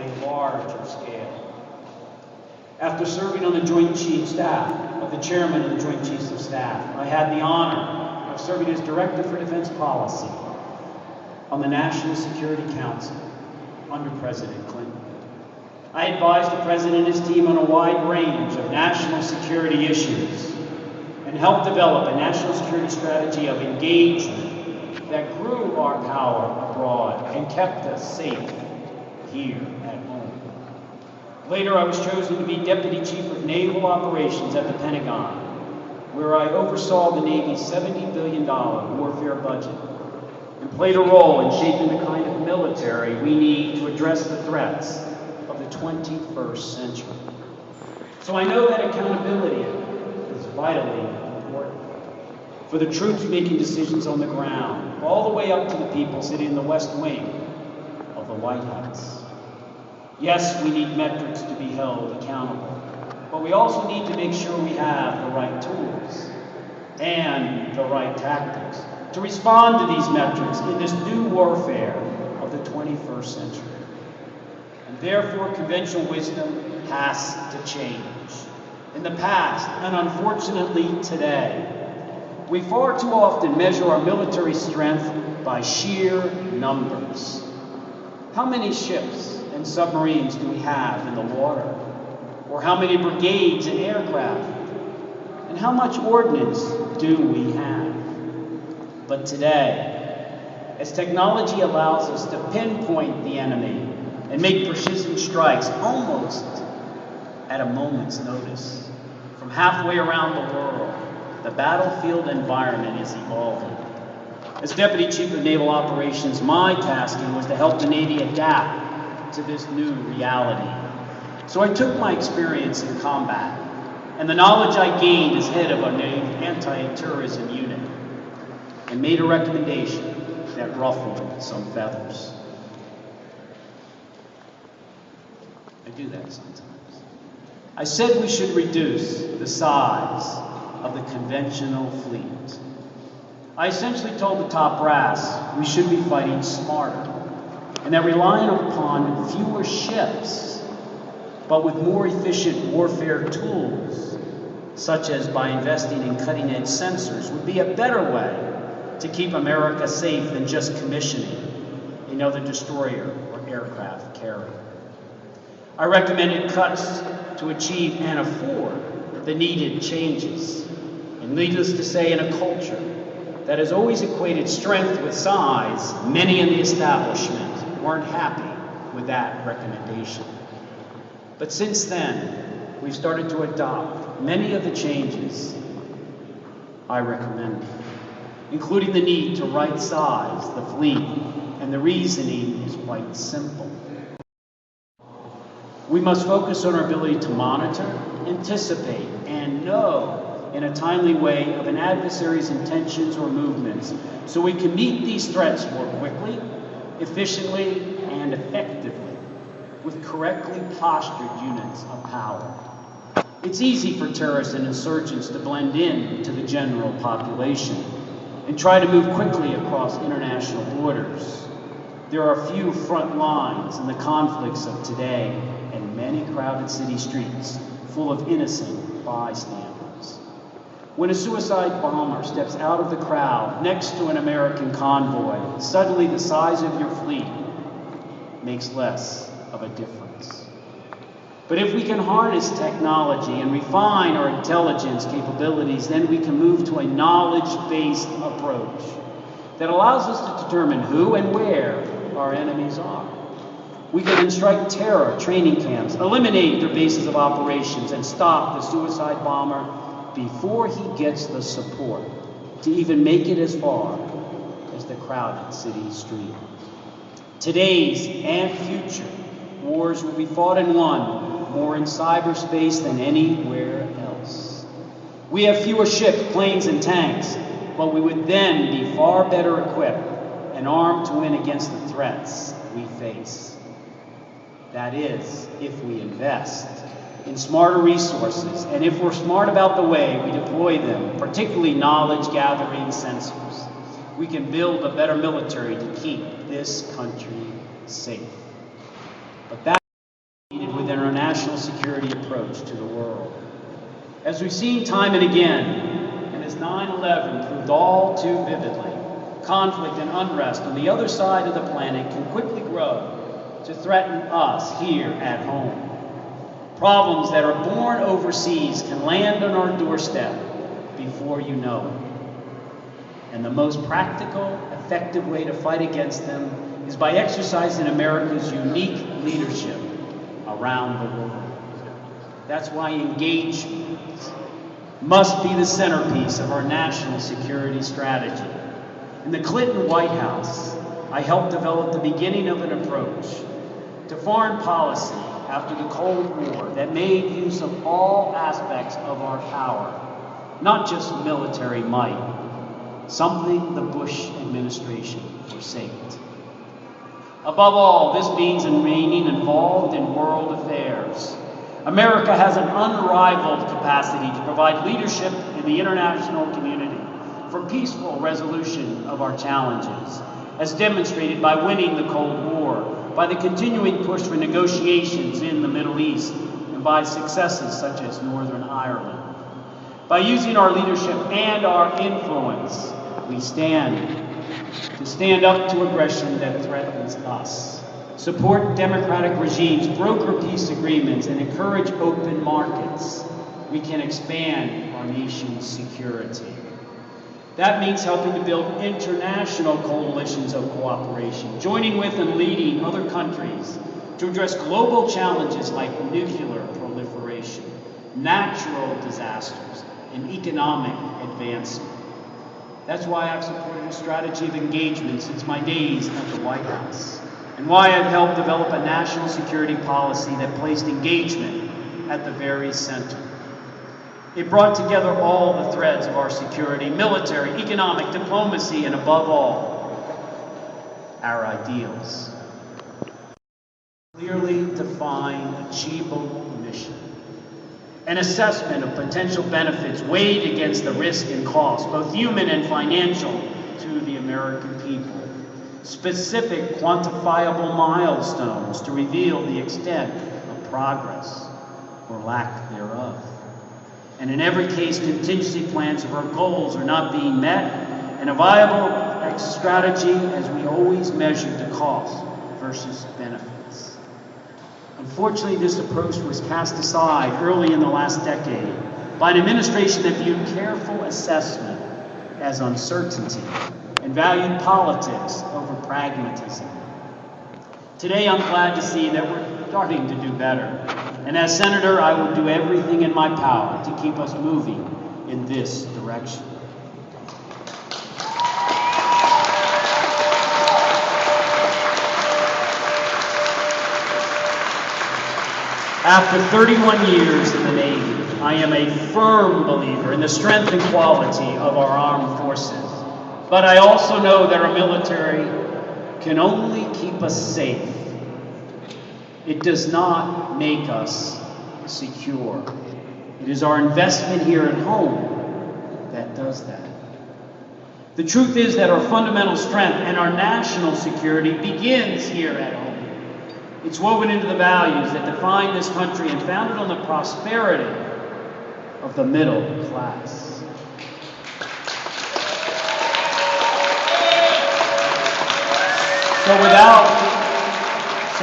a larger scale. After serving on the Joint Chiefs Staff of the Chairman of the Joint Chiefs of Staff, I had the honor of serving as Director for Defense Policy on the National Security Council under President Clinton. I advised the President and his team on a wide range of national security issues and helped develop a national security strategy of engagement that grew our power abroad and kept us safe here at home. Later, I was chosen to be Deputy Chief of Naval Operations at the Pentagon, where I oversaw the Navy's $70 billion warfare budget and played a role in shaping the kind of military we need to address the threats of the 21st century. So I know that accountability is vitally important for the troops making decisions on the ground, all the way up to the people sitting in the West Wing of the White House. Yes, we need metrics to be held accountable, but we also need to make sure we have the right tools and the right tactics to respond to these metrics in this new warfare of the 21st century. And therefore, conventional wisdom has to change. In the past, and unfortunately today, we far too often measure our military strength by sheer numbers. How many ships and submarines do we have in the water? Or how many brigades and aircraft? And how much ordnance do we have? But today, as technology allows us to pinpoint the enemy and make precision strikes almost at a moment's notice, from halfway around the world, the battlefield environment is evolving. As Deputy Chief of Naval Operations, my tasking was to help the Navy adapt to this new reality. So I took my experience in combat and the knowledge I gained as head of a Navy anti-terrorism unit and made a recommendation that ruffled some feathers. I do that sometimes. I said we should reduce the size of the conventional fleet. I essentially told the top brass we should be fighting smarter, and that relying upon fewer ships, but with more efficient warfare tools, such as by investing in cutting-edge sensors, would be a better way to keep America safe than just commissioning another destroyer or aircraft carrier. I recommended cuts to achieve and afford the needed changes. And needless to say, in a culture that has always equated strength with size, many in the establishment weren't happy with that recommendation. But since then, we've started to adopt many of the changes I recommended, including the need to right-size the fleet, and the reasoning is quite simple. We must focus on our ability to monitor, anticipate, and know in a timely way of an adversary's intentions or movements, so we can meet these threats more quickly, efficiently, and effectively with correctly postured units of power. It's easy for terrorists and insurgents to blend in to the general population and try to move quickly across international borders. There are few front lines in the conflicts of today and many crowded city streets full of innocent bystanders. When a suicide bomber steps out of the crowd next to an American convoy, suddenly the size of your fleet makes less of a difference. But if we can harness technology and refine our intelligence capabilities, then we can move to a knowledge-based approach that allows us to determine who and where our enemies are. We can then strike terror training camps, eliminate their bases of operations, and stop the suicide bomber before he gets the support to even make it as far as the crowded city street. Today's and future wars will be fought and won more in cyberspace than anywhere else. We have fewer ships, planes, and tanks, but we would then be far better equipped and armed to win against the threats we face. That is, if we invest in smarter resources, and if we're smart about the way we deploy them, particularly knowledge-gathering sensors, we can build a better military to keep this country safe. But that national security approach to the world. As we've seen time and again, and as 9/11 proved all too vividly, conflict and unrest on the other side of the planet can quickly grow to threaten us here at home. Problems that are born overseas can land on our doorstep before you know it. And the most practical, effective way to fight against them is by exercising America's unique leadership around the world. That's why engagement must be the centerpiece of our national security strategy. In the Clinton White House, I helped develop the beginning of an approach to foreign policy after the Cold War that made use of all aspects of our power, not just military might, something the Bush administration forsaked. Above all, this means remaining involved in world affairs. America has an unrivaled capacity to provide leadership in the international community for peaceful resolution of our challenges, as demonstrated by winning the Cold War, by the continuing push for negotiations in the Middle East, and by successes such as Northern Ireland. By using our leadership and our influence, we stand up to aggression that threatens us, support democratic regimes, broker peace agreements, and encourage open markets. We can expand our nation's security. That means helping to build international coalitions of cooperation, joining with and leading other countries to address global challenges like nuclear proliferation, natural disasters, and economic advancement. That's why I've supported a strategy of engagement since my days at the White House, and why I've helped develop a national security policy that placed engagement at the very center. It brought together all the threads of our security, military, economic, diplomacy, and above all, our ideals. Clearly defined, achievable mission. An assessment of potential benefits weighed against the risk and cost, both human and financial, to the American people. Specific, quantifiable milestones to reveal the extent of progress or lack thereof. And in every case, contingency plans if our goals are not being met, and a viable strategy as we always measure the cost versus benefits. Unfortunately, this approach was cast aside early in the last decade by an administration that viewed careful assessment as uncertainty and valued politics over pragmatism. Today, I'm glad to see that we're starting to do better. And as Senator, I will do everything in my power to keep us moving in this direction. After 31 years in the Navy, I am a firm believer in the strength and quality of our armed forces. But I also know that our military can only keep us safe. It does not make us secure. It is our investment here at home that does that. The truth is that our fundamental strength and our national security begins here at home. It's woven into the values that define this country and founded on the prosperity of the middle class. So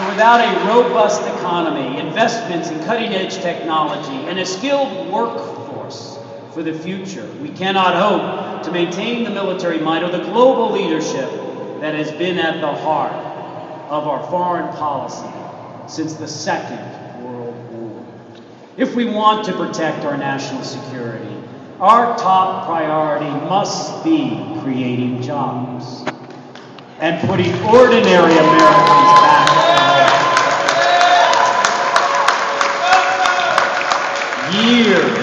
without a robust economy, investments in cutting-edge technology, and a skilled workforce for the future, we cannot hope to maintain the military might or the global leadership that has been at the heart of our foreign policy since the Second World War. If we want to protect our national security, our top priority must be creating jobs and putting ordinary Americans back to work. Years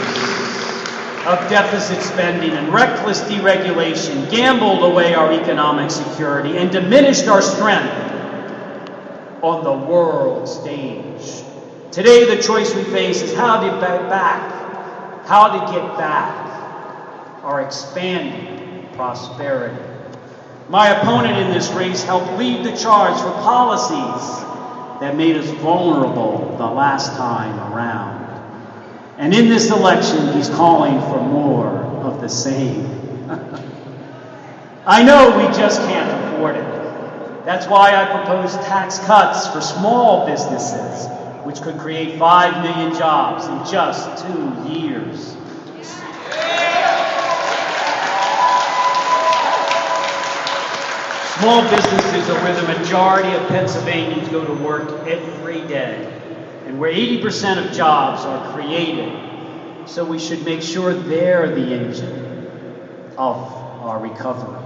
of deficit spending and reckless deregulation gambled away our economic security and diminished our strength on the world stage. Today, the choice we face is how to get back our expanding prosperity. My opponent in this race helped lead the charge for policies that made us vulnerable the last time around. And in this election, he's calling for more of the same. I know we just can't afford it. That's why I propose tax cuts for small businesses, which could create 5 million jobs in just 2 years. Small businesses are where the majority of Pennsylvanians go to work every day, and where 80% of jobs are created. So we should make sure they're the engine of our recovery.